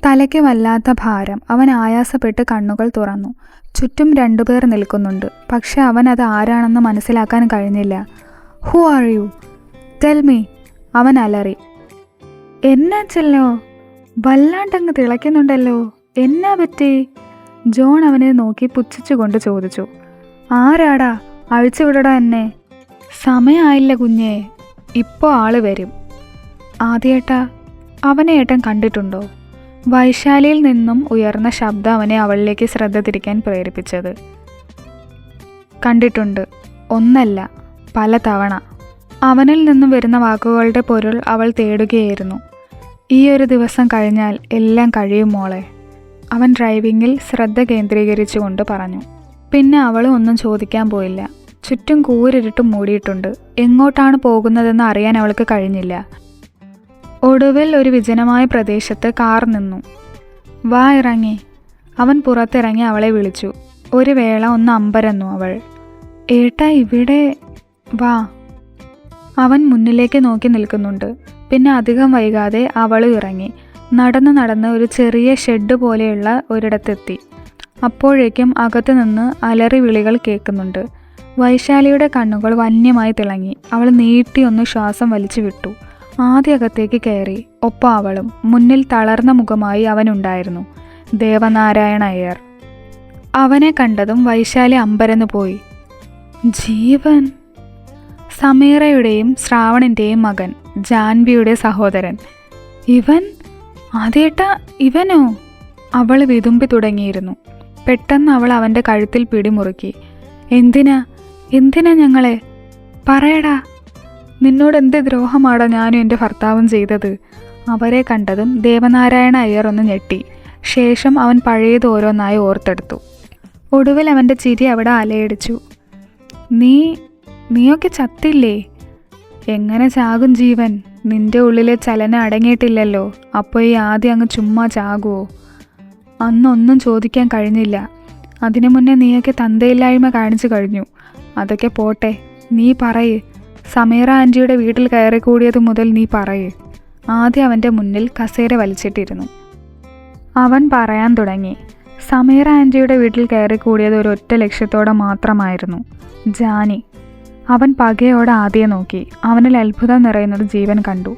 തലയ്ക്ക് വല്ലാത്ത ഭാരം. അവൻ ആയാസപ്പെട്ട് കണ്ണുകൾ തുറന്നു. ചുറ്റും 2 പേർ നിൽക്കുന്നുണ്ട്. പക്ഷെ അവൻ അത് ആരാണെന്ന് മനസ്സിലാക്കാൻ കഴിഞ്ഞില്ല. Who are you? Tell me, അവൻ അലറി. എന്നാ ചെല്ലോ, വല്ലാണ്ടങ്ങ് തിളയ്ക്കുന്നുണ്ടല്ലോ, എന്നാ പറ്റി? ജോൺ അവനെ നോക്കി പുച്ഛിച്ചുകൊണ്ട് ചോദിച്ചു. ആരാടാ? അഴിച്ചുവിടടാ എന്നെ. സമയമായില്ല കുഞ്ഞേ, ഇപ്പോൾ ആള് വരും. ആദ്യേട്ടാ, അവനെ ഏട്ടൻ കണ്ടിട്ടുണ്ടോ? വൈശാലിയിൽ നിന്നും ഉയർന്ന ശബ്ദം അവനെ അവളിലേക്ക് ശ്രദ്ധ തിരിക്കാൻ പ്രേരിപ്പിച്ചത്. കണ്ടിട്ടുണ്ട്, ഒന്നല്ല പല തവണ. അവനിൽ നിന്നും വരുന്ന വാക്കുകളുടെ പൊരുൾ അവൾ തേടുകയായിരുന്നു. ഈ ഒരു ദിവസം കഴിഞ്ഞാൽ എല്ലാം കഴിയും മോളെ, അവൻ ഡ്രൈവിങ്ങിൽ ശ്രദ്ധ കേന്ദ്രീകരിച്ചുകൊണ്ട് പറഞ്ഞു. പിന്നെ അവളും ഒന്നും ചോദിക്കാൻ പോയില്ല. ചുറ്റും കൂരിരുട്ടും മൂടിയിട്ടുണ്ട്. എങ്ങോട്ടാണ് പോകുന്നതെന്ന് അറിയാൻ അവൾക്ക് കഴിഞ്ഞില്ല. ഒടുവിൽ ഒരു വിജനമായ പ്രദേശത്ത് കാർ നിന്നു. വാ, ഇറങ്ങി. അവൻ പുറത്തിറങ്ങി അവളെ വിളിച്ചു. ഒരു വേള ഒന്ന് അമ്പരന്നു അവൾ. ഏട്ടാ, ഇവിടെ വാ. അവൻ മുന്നിലേക്ക് നോക്കി നിൽക്കുന്നുണ്ട്. പിന്നെ അധികം വൈകാതെ അവളും ഇറങ്ങി. നടന്ന് ഒരു ചെറിയ ഷെഡ് പോലെയുള്ള ഒരിടത്തെത്തി. അപ്പോഴേക്കും അകത്തു നിന്ന് അലറി വിളികൾ കേൾക്കുന്നുണ്ട്. വൈശാലിയുടെ കണ്ണുകൾ വന്യമായി തിളങ്ങി. അവൾ നീട്ടിയൊന്ന് ശ്വാസം വലിച്ചു വിട്ടു. ആദ്യ അകത്തേക്ക് കയറി. ഒപ്പം അവളും. മുന്നിൽ തളർന്ന മുഖമായി അവനുണ്ടായിരുന്നു. ദേവനാരായണ അയ്യർ. അവനെ കണ്ടതും വൈശാലി അമ്പരന്നു പോയി. ജീവൻ! സമീറയുടെയും ശ്രാവണിൻ്റെയും മകൻ, ജാൻവിയുടെ സഹോദരൻ. ഇവൻ? ആദ്യേട്ടാ, ഇവനോ? അവൾ വിതുമ്പി തുടങ്ങിയിരുന്നു. പെട്ടെന്ന് അവൾ അവൻ്റെ കഴുത്തിൽ പിടിമുറുക്കി. എന്തിനാ ഞങ്ങളെ? പറയടാ, നിന്നോട് എന്ത് ദ്രോഹമാടാ ഞാനും എൻ്റെ ഭർത്താവും ചെയ്തത്? അവരെ കണ്ടതും ദേവനാരായണ അയ്യർ ഒന്ന് ഞെട്ടി. ശേഷം അവൻ പഴയത് ഓരോന്നായി ഓർത്തെടുത്തു. ഒടുവിൽ അവൻ്റെ ചിരി അവിടെ അലയടിച്ചു. നീയൊക്കെ ചത്തില്ലേ? എങ്ങനെ ചാകും ജീവൻ? നിന്റെ ഉള്ളിലെ ചലനം അടങ്ങിയിട്ടില്ലല്ലോ. അപ്പോൾ ഈ ആദ്യം അങ്ങ് ചുമ്മാ ചാകുമോ? അന്നൊന്നും ചോദിക്കാൻ കഴിഞ്ഞില്ല. അതിനു മുന്നേ നീയൊക്കെ തന്തയില്ലായ്മ കാണിച്ചു കഴിഞ്ഞു. അതൊക്കെ പോട്ടെ, നീ പറയ്. സമീറ ആൻറ്റിയുടെ വീട്ടിൽ കയറിക്കൂടിയത് മുതൽ നീ പറയ്. ആദ്യം അവൻ്റെ മുന്നിൽ കസേര വലിച്ചിട്ടിരുന്നു. അവൻ പറയാൻ തുടങ്ങി. സമീറ ആൻറ്റിയുടെ വീട്ടിൽ കയറിക്കൂടിയത് ഒരൊറ്റ ലക്ഷ്യത്തോടെ മാത്രമായിരുന്നു, ജാനി. അവൻ പകയോടെ ആദ്യം നോക്കി. അവനിൽ അത്ഭുതം നിറയുന്നത് ജീവൻ കണ്ടു.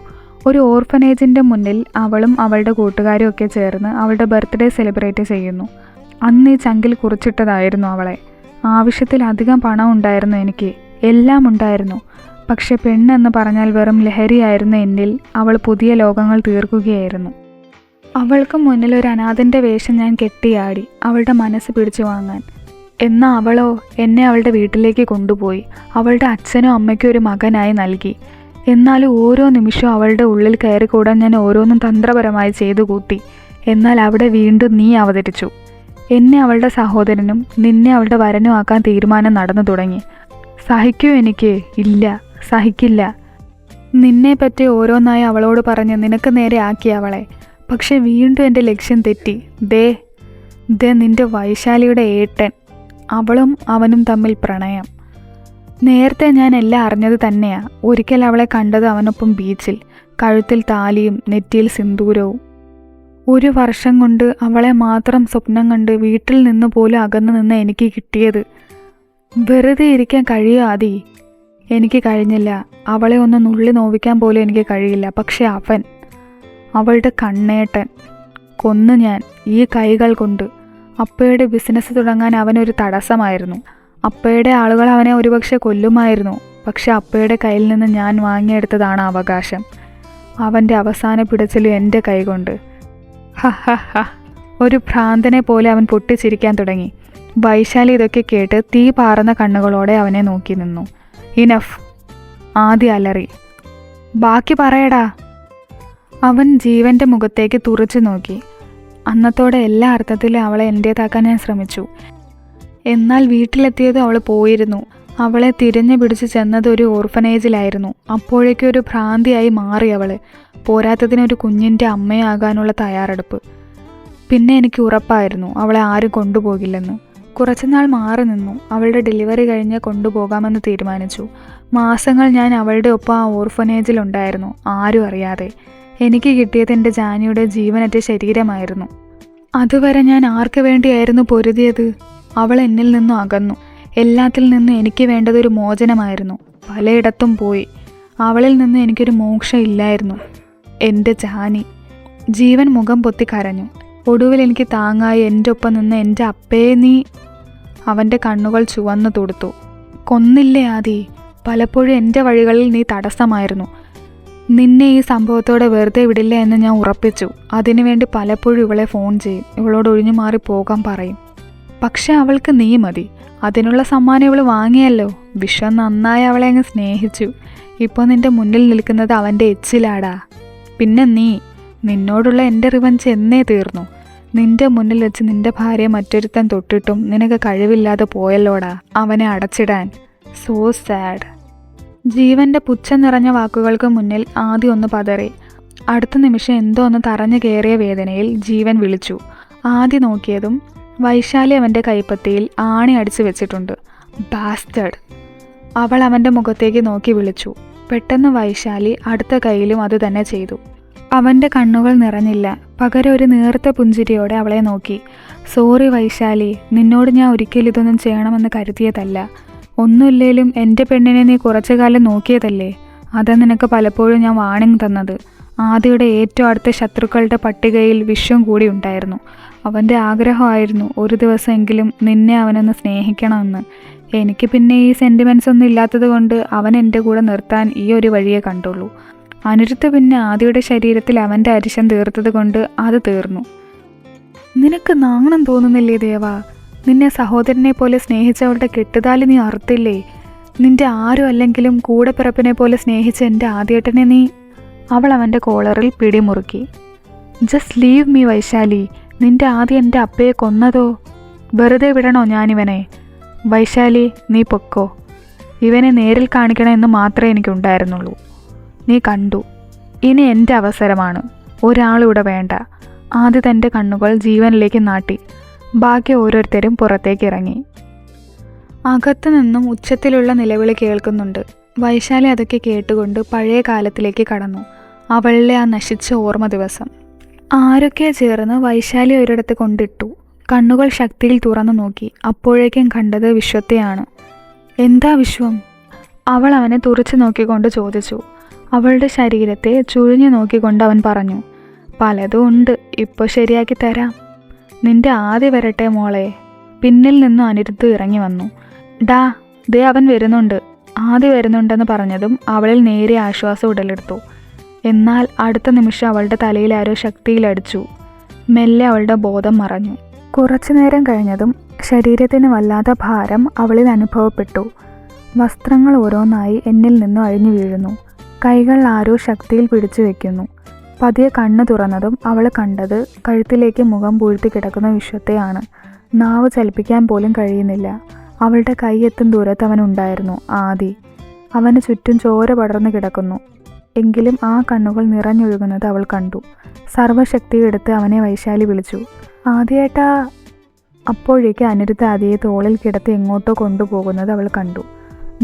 ഒരു ഓർഫനേജിൻ്റെ മുന്നിൽ അവളും അവളുടെ കൂട്ടുകാരും ഒക്കെ ചേർന്ന് അവളുടെ ബർത്ത്ഡേ സെലിബ്രേറ്റ് ചെയ്യുന്നു. അന്ന് ഈ ചങ്കിൽ കുറിച്ചിട്ടതായിരുന്നു അവളെ. ആവശ്യത്തിലധികം പണം ഉണ്ടായിരുന്നു എനിക്ക്, എല്ലാം ഉണ്ടായിരുന്നു. പക്ഷെ പെണ്ണെന്ന് പറഞ്ഞാൽ വെറും ലഹരിയായിരുന്നു എന്നിൽ. അവൾ പുതിയ ലോകങ്ങൾ തീർക്കുകയായിരുന്നു. അവൾക്ക് മുന്നിൽ ഒരു അനാഥൻ്റെ വേഷം ഞാൻ കെട്ടിയാടി, അവളുടെ മനസ്സ് പിടിച്ചു വാങ്ങാൻ. എന്നാൽ അവളോ എന്നെ അവളുടെ വീട്ടിലേക്ക് കൊണ്ടുപോയി. അവളുടെ അച്ഛനും അമ്മയ്ക്കും ഒരു മകനായി നൽകി. എന്നാലും ഓരോ നിമിഷവും അവളുടെ ഉള്ളിൽ കയറിക്കൂടാൻ ഞാൻ ഓരോന്നും തന്ത്രപരമായി ചെയ്തു കൂട്ടി. എന്നാൽ അവിടെ വീണ്ടും നീ അവതരിച്ചു. എന്നെ അവളുടെ സഹോദരനും നിന്നെ അവളുടെ വരനും ആക്കാൻ തീരുമാനം നടന്നു തുടങ്ങി. സഹിക്കൂ എനിക്ക്? ഇല്ല, സഹിക്കില്ല. നിന്നെപ്പറ്റി ഓരോന്നായി അവളോട് പറഞ്ഞ് നിനക്ക് നേരെ ആക്കി അവളെ. പക്ഷെ വീണ്ടും എൻ്റെ ലക്ഷ്യം തെറ്റി. ദേ നിൻ്റെ വൈശാലിയുടെ ഏട്ടൻ. അവളും അവനും തമ്മിൽ പ്രണയം. നേരത്തെ ഞാൻ എല്ലാം അറിഞ്ഞത് തന്നെയാ. ഒരിക്കൽ അവളെ കണ്ടത് അവനൊപ്പം ബീച്ചിൽ, കഴുത്തിൽ താലിയും നെറ്റിയിൽ സിന്ദൂരവും. 1 വർഷം കൊണ്ട് അവളെ മാത്രം സ്വപ്നം കണ്ട് വീട്ടിൽ നിന്ന് പോലും അകന്നു നിന്ന് എനിക്ക് കിട്ടിയത്. വെറുതെ ഇരിക്കാൻ കഴിയുമോ ആദി? എനിക്ക് കഴിഞ്ഞില്ല. അവളെ ഒന്ന് നുള്ളി നോവിക്കാൻ പോലും എനിക്ക് കഴിയില്ല. പക്ഷെ അവളുടെ കണ്ണേട്ടൻ കൊന്നു ഞാൻ ഈ കൈകൾ കൊണ്ട്. അപ്പയുടെ ബിസിനസ് തുടങ്ങാൻ അവനൊരു തടസ്സമായിരുന്നു. അപ്പയുടെ ആളുകൾ അവനെ ഒരുപക്ഷെ കൊല്ലുമായിരുന്നു. പക്ഷെ അപ്പയുടെ കയ്യിൽ നിന്ന് ഞാൻ വാങ്ങിയെടുത്തതാണ് അവകാശം. അവൻ്റെ അവസാന പിടച്ചിലും എൻ്റെ കൈകൊണ്ട്. ഒരു ഭ്രാന്തനെ പോലെ അവൻ പൊട്ടിച്ചിരിക്കാൻ തുടങ്ങി. വൈശാലി ഇതൊക്കെ കേട്ട് തീ പാറുന്ന കണ്ണുകളോടെ അവനെ നോക്കി നിന്നു. ഇനഫ്, ആദ്യം അലറി. ബാക്കി പറയടാ. അവൻ ജീവൻ്റെ മുഖത്തേക്ക് തുറച്ചു നോക്കി. അന്നത്തോടെ എല്ലാ അർത്ഥത്തിലും അവളെ എൻ്റേതാക്കാൻ ഞാൻ ശ്രമിച്ചു. എന്നാൽ വീട്ടിലെത്തിയതും അവൾ പോയിരുന്നു. അവളെ തിരഞ്ഞു പിടിച്ച് ചെന്നത് ഒരു ഓർഫനേജിലായിരുന്നു. അപ്പോഴേക്കും ഒരു ഭ്രാന്തിയായി മാറി അവൾ. പോരാത്തതിനൊരു കുഞ്ഞിൻ്റെ അമ്മയാകാനുള്ള തയ്യാറെടുപ്പ്. പിന്നെ എനിക്ക് ഉറപ്പായിരുന്നു അവളെ ആരും കൊണ്ടുപോകില്ലെന്ന്. കുറച്ചുനാൾ മാറി നിന്നു. അവളുടെ ഡെലിവറി കഴിഞ്ഞ് കൊണ്ടുപോകാമെന്ന് തീരുമാനിച്ചു. മാസങ്ങൾ ഞാൻ അവളുടെ ഒപ്പം ആ ഓർഫനേജിലുണ്ടായിരുന്നു, ആരും അറിയാതെ. എനിക്ക് കിട്ടിയത് എൻ്റെ ജാനിയുടെ ജീവനറ്റ ശരീരമായിരുന്നു. അതുവരെ ഞാൻ ആർക്ക് വേണ്ടിയായിരുന്നു പൊരുതിയത്? അവൾ എന്നിൽ നിന്നും അകന്നു. എല്ലാത്തിൽ നിന്നും എനിക്ക് വേണ്ടതൊരു മോചനമായിരുന്നു. പലയിടത്തും പോയി. അവളിൽ നിന്ന് എനിക്കൊരു മോക്ഷം ഇല്ലായിരുന്നു. എൻ്റെ ജാനി. ജീവൻ മുഖം പൊത്തി കരഞ്ഞു. ഒടുവിൽ എനിക്ക് താങ്ങായി എൻ്റെ ഒപ്പം നിന്ന് എൻ്റെ അപ്പേ നീ. അവൻ്റെ കണ്ണുകൾ ചുവന്നു തുടുത്തു. കൊന്നില്ലേ ആദി? പലപ്പോഴും എൻ്റെ വഴികളിൽ നീ തടസ്സമായിരുന്നു. നിന്നെ ഈ സംഭവത്തോടെ വെറുതെ വിടില്ല എന്ന് ഞാൻ ഉറപ്പിച്ചു. അതിനുവേണ്ടി പലപ്പോഴും ഇവളെ ഫോൺ ചെയ്യും. ഇവളോട് ഒഴിഞ്ഞു മാറി പോകാൻ പറയും. പക്ഷെ അവൾക്ക് നീ മതി. അതിനുള്ള സമ്മാനം ഇവൾ വാങ്ങിയല്ലോ. വിശ്വം നന്നായി അവളെ അങ്ങ് സ്നേഹിച്ചു. ഇപ്പോൾ നിന്റെ മുന്നിൽ നിൽക്കുന്നത് അവൻ്റെ എച്ചിലാടാ. പിന്നെ നിന്നോടുള്ള എൻ്റെ റിവഞ്ച് എന്നേ തീർന്നു. നിന്റെ മുന്നിൽ വെച്ച് നിന്റെ ഭാര്യയെ മറ്റൊരുത്തൻ തൊട്ടിട്ടും നിനക്ക് കഴിവില്ലാതെ പോയല്ലോടാ അവനെ അടച്ചിടാൻ. So sad. ജീവൻ്റെ പുച്ഛം നിറഞ്ഞ വാക്കുകൾക്ക് മുന്നിൽ ആദ്യം ഒന്ന് പതറി. അടുത്ത നിമിഷം എന്തോ ഒന്ന് തറഞ്ഞു കയറിയ വേദനയിൽ ജീവൻ വിളിച്ചു. ആദ്യം നോക്കിയതും വൈശാലി അവൻ്റെ കൈപ്പത്തിയിൽ ആണി അടിച്ചു വെച്ചിട്ടുണ്ട്. ബാസ്റ്റഡ്. അവൾ അവൻ്റെ മുഖത്തേക്ക് നോക്കി വിളിച്ചു. പെട്ടെന്ന് വൈശാലി അടുത്ത കൈയിലും അത് തന്നെ ചെയ്തു. അവൻ്റെ കണ്ണുകൾ നിറഞ്ഞില്ല. പകരം ഒരു നേർത്ത പുഞ്ചിരിയോടെ അവളെ നോക്കി. സോറി വൈശാലി, നിന്നോട് ഞാൻ ഒരിക്കലും ഇതൊന്നും ചെയ്യണമെന്ന് കരുതിയതല്ല. ഒന്നുമില്ലേലും എൻ്റെ പെണ്ണിനെ നീ കുറച്ചു കാലം നോക്കിയതല്ലേ. അതാ നിനക്ക് പലപ്പോഴും ഞാൻ വാണിംഗ് തന്നത്. ആദിയുടെ ഏറ്റവും അടുത്ത ശത്രുക്കളുടെ പട്ടികയിൽ വിശ്വം കൂടി ഉണ്ടായിരുന്നു. അവൻ്റെ ആഗ്രഹമായിരുന്നു ഒരു ദിവസമെങ്കിലും നിന്നെ അവനൊന്ന് സ്നേഹിക്കണമെന്ന്. എനിക്ക് പിന്നെ ഈ സെൻറ്റിമെൻറ്റ്സ് ഒന്നും ഇല്ലാത്തത് കൊണ്ട് അവൻ എൻ്റെ കൂടെ നിർത്താൻ ഈ ഒരു വഴിയേ കണ്ടുള്ളൂ. അനിരുദ്ധ പിന്നെ ആദിയുടെ ശരീരത്തിൽ അവൻ്റെ അരിശം തീർത്തത് കൊണ്ട് അത് തീർന്നു. നിനക്ക് നാണം തോന്നുന്നില്ലേ ദേവാ? നിന്നെ സഹോദരനെ പോലെ സ്നേഹിച്ചവളുടെ കെട്ടുതാലി നീ അറുത്തില്ലേ? നിന്റെ ആരും അല്ലെങ്കിലും കൂടെ പിറപ്പിനെ പോലെ സ്നേഹിച്ച എൻ്റെ ആദ്യേട്ടനെ നീ. അവൾ അവൻ്റെ കോളറിൽ പിടിമുറുക്കി. Just leave me Vaishali. നിന്റെ ആദ്യം എൻ്റെ അപ്പയെ കൊന്നതോ? വെറുതെ വിടണോ ഞാനിവനെ? വൈശാലി, നീ പൊക്കോ. ഇവനെ നേരിൽ കാണിക്കണമെന്ന് മാത്രമേ എനിക്കുണ്ടായിരുന്നുള്ളൂ. നീ കണ്ടു. ഇനി എൻ്റെ അവസരമാണ്. ഒരാളിവിടെ വേണ്ട. ആദ്യം തൻ്റെ കണ്ണുകൾ ജീവനിലേക്ക് നാട്ടി. ബാക്കി ഓരോരുത്തരും പുറത്തേക്ക് ഇറങ്ങി. അകത്തു നിന്നും ഉച്ചത്തിലുള്ള നിലവിളി കേൾക്കുന്നുണ്ട്. വൈശാലി അതൊക്കെ കേട്ടുകൊണ്ട് പഴയ കാലത്തിലേക്ക് കടന്നു. അവളിലെ ആ നശിച്ച ഓർമ്മ ദിവസം. ആരൊക്കെ ചേർന്ന് വൈശാലി ഒരിടത്ത് കൊണ്ടിട്ടു. കണ്ണുകൾ ശക്തിയിൽ തുറന്നു നോക്കി. അപ്പോഴേക്കും കണ്ടത് വിശ്വത്തെയാണ്. എന്താ വിശ്വം? അവൾ അവനെ തുറച്ചു നോക്കിക്കൊണ്ട് ചോദിച്ചു. അവളുടെ ശരീരത്തെ ചുഴിഞ്ഞു നോക്കിക്കൊണ്ട് അവൻ പറഞ്ഞു, പലതും ഉണ്ട്, ഇപ്പോൾ ശരിയാക്കി തരാം. നിന്റെ ആദ്യ വരട്ടെ മോളെ. പിന്നിൽ നിന്നും അനിരുദ്ധ ഇറങ്ങി വന്നു. ഡാ, ദേ അവൻ വരുന്നുണ്ട്. ആദ്യ വരുന്നുണ്ടെന്ന് പറഞ്ഞതും അവളിൽ നേരിയ ആശ്വാസം ഉടലെടുത്തു. എന്നാൽ അടുത്ത നിമിഷം അവളുടെ തലയിൽ ആരോ ശക്തിയിലടിച്ചു. മെല്ലെ അവളുടെ ബോധം മറഞ്ഞു. കുറച്ചു നേരം കഴിഞ്ഞതും ശരീരത്തിന് വല്ലാത്ത ഭാരം അവളിൽ അനുഭവപ്പെട്ടു. വസ്ത്രങ്ങൾ ഓരോന്നായി എന്നിൽ നിന്നും അഴിഞ്ഞു വീഴുന്നു. കൈകൾ ആരോ ശക്തിയിൽ പിടിച്ചു വെക്കുന്നു. പതിയെ കണ്ണു തുറന്നതും അവൾ കണ്ടത് കഴുത്തിലേക്ക് മുഖം പൂഴ്ത്തി കിടക്കുന്ന വിശ്വത്തെയാണ്. നാവ് ചലിപ്പിക്കാൻ പോലും കഴിയുന്നില്ല. അവളുടെ കൈയെത്തും ദൂരത്ത് അവനുണ്ടായിരുന്നു ആദി. അവന് ചുറ്റും ചോര പടർന്നു കിടക്കുന്നു. എങ്കിലും ആ കണ്ണുകൾ നിറഞ്ഞൊഴുകുന്നത് അവൾ കണ്ടു. സർവശക്തിയെടുത്ത് അവനെ വൈശാലി വിളിച്ചു. ആദിയേട്ടാ. അപ്പോഴേക്ക് അനിരുദ്ധ ആദിയെ തോളിൽ കിടത്തി എങ്ങോട്ടോ കൊണ്ടുപോകുന്നത് അവൾ കണ്ടു.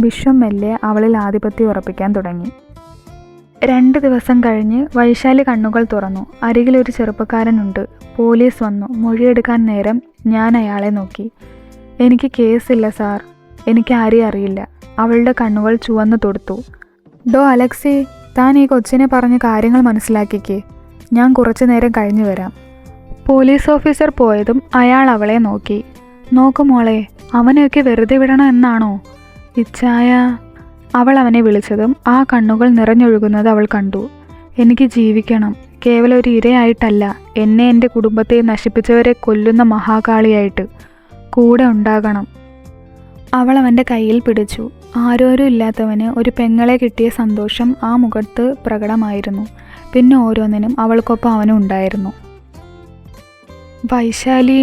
വിശ്വം മെല്ലെ അവളിൽ ആധിപത്യം ഉറപ്പിക്കാൻ തുടങ്ങി. 2 ദിവസം കഴിഞ്ഞ് വൈശാലി കണ്ണുകൾ തുറന്നു. അരികിലൊരു ചെറുപ്പക്കാരനുണ്ട്. പോലീസ് വന്നു. മൊഴിയെടുക്കാൻ നേരം ഞാൻ അയാളെ നോക്കി. എനിക്ക് കേസില്ല സാർ. എനിക്ക് ആരെയും അറിയില്ല. അവളുടെ കണ്ണുകൾ ചുവന്നു തൊടുത്തു. ഡോ അലക്സി, താൻ ഈ കൊച്ചിനെ പറഞ്ഞ് കാര്യങ്ങൾ മനസ്സിലാക്കിക്കേ. ഞാൻ കുറച്ചു നേരം കഴിഞ്ഞു വരാം. പോലീസ് ഓഫീസർ പോയതും അയാൾ അവളെ നോക്കി. നോക്കു മോളെ, അവനെയൊക്കെ വെറുതെ വിടണം എന്നാണോ? ഇച്ഛായ. അവൾ അവനെ വിളിച്ചതും ആ കണ്ണുകൾ നിറഞ്ഞൊഴുകുന്നത് അവൾ കണ്ടു. എനിക്ക് ജീവിക്കണം. കേവലം ഒരു ഇരയായിട്ടല്ല, എന്നെ എൻ്റെ കുടുംബത്തെ നശിപ്പിച്ചവരെ കൊല്ലുന്ന മഹാകാളിയായിട്ട് കൂടെ ഉണ്ടാകണം. അവൾ അവൻ്റെ കയ്യിൽ പിടിച്ചു. ആരോരും ഇല്ലാത്തവന് ഒരു പെങ്ങളെ കിട്ടിയ സന്തോഷം ആ മുഖത്ത് പ്രകടമായിരുന്നു. പിന്നെ ഓരോന്നിനും അവൾക്കൊപ്പം അവനും ഉണ്ടായിരുന്നു. വൈശാലി,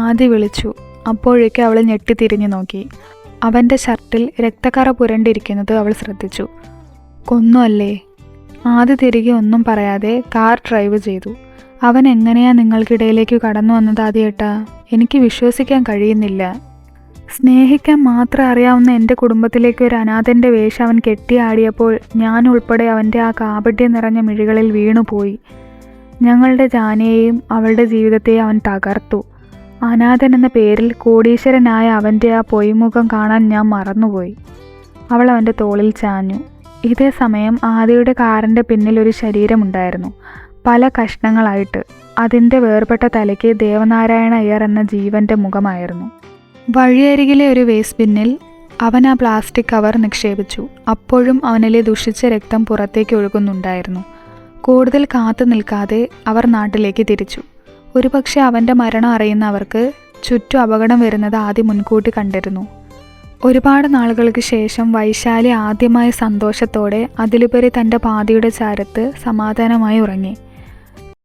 ആദി വിളിച്ചു. അപ്പോഴേക്കും അവൾ ഞെട്ടിത്തിരിഞ്ഞു നോക്കി. അവൻ്റെ ഷർട്ടിൽ രക്തക്കറ പുരണ്ടിരിക്കുന്നത് അവൾ ശ്രദ്ധിച്ചു. കൊന്നുമല്ലേ? ആദി തിരികെ ഒന്നും പറയാതെ കാർ ഡ്രൈവ് ചെയ്തു. അവൻ എങ്ങനെയാ നിങ്ങൾക്കിടയിലേക്ക് കടന്നു വന്നത് ആദ്യേട്ടാ? എനിക്ക് വിശ്വസിക്കാൻ കഴിയുന്നില്ല. സ്നേഹിക്കാൻ മാത്രം അറിയാവുന്ന എൻ്റെ കുടുംബത്തിലേക്ക് ഒരു അനാഥൻ്റെ വേഷം അവൻ കെട്ടിയാടിയപ്പോൾ ഞാൻ ഉൾപ്പെടെ അവൻ്റെ ആ കാപട്യം നിറഞ്ഞ മിഴികളിൽ വീണുപോയി. ഞങ്ങളുടെ ജാനയെയും അവളുടെ ജീവിതത്തെയും അവൻ തകർത്തു. അനാഥൻ എന്ന പേരിൽ കോടീശ്വരനായ അവൻ്റെ ആ പൊയ്മുഖം കാണാൻ ഞാൻ മറന്നുപോയി. അവൾ അവൻ്റെ തോളിൽ ചാഞ്ഞു. ഇതേ സമയം ആദിയുടെ കാറിൻ്റെ പിന്നിൽ ഒരു ശരീരമുണ്ടായിരുന്നു, പല കഷ്ണങ്ങളായിട്ട്. അതിൻ്റെ വേർപെട്ട തലയ്ക്ക് ദേവനാരായണ അയ്യർ എന്ന ജീവൻ്റെ മുഖമായിരുന്നു. വഴിയരികിലെ ഒരു വേസ്റ്റ് ബിന്നിൽ അവൻ ആ പ്ലാസ്റ്റിക് കവർ നിക്ഷേപിച്ചു. അപ്പോഴും അവനിലെ ദുഷിച്ച രക്തം പുറത്തേക്ക് ഒഴുകുന്നുണ്ടായിരുന്നു. കൂടുതൽ കാത്തു നിൽക്കാതെ അവർ നാട്ടിലേക്ക് തിരിച്ചു. ഒരുപക്ഷെ അവൻ്റെ മരണം അറിയുന്നവർക്ക് ചുറ്റും അപകടം വരുന്നത് ആദ്യം മുൻകൂട്ടി കണ്ടിരുന്നു. ഒരുപാട് നാളുകൾക്ക് ശേഷം വൈശാലി ആദ്യമായി സന്തോഷത്തോടെ അതിലുപരി തൻ്റെ പാതിയുടെ ചാരത്ത് സമാധാനമായി ഉറങ്ങി.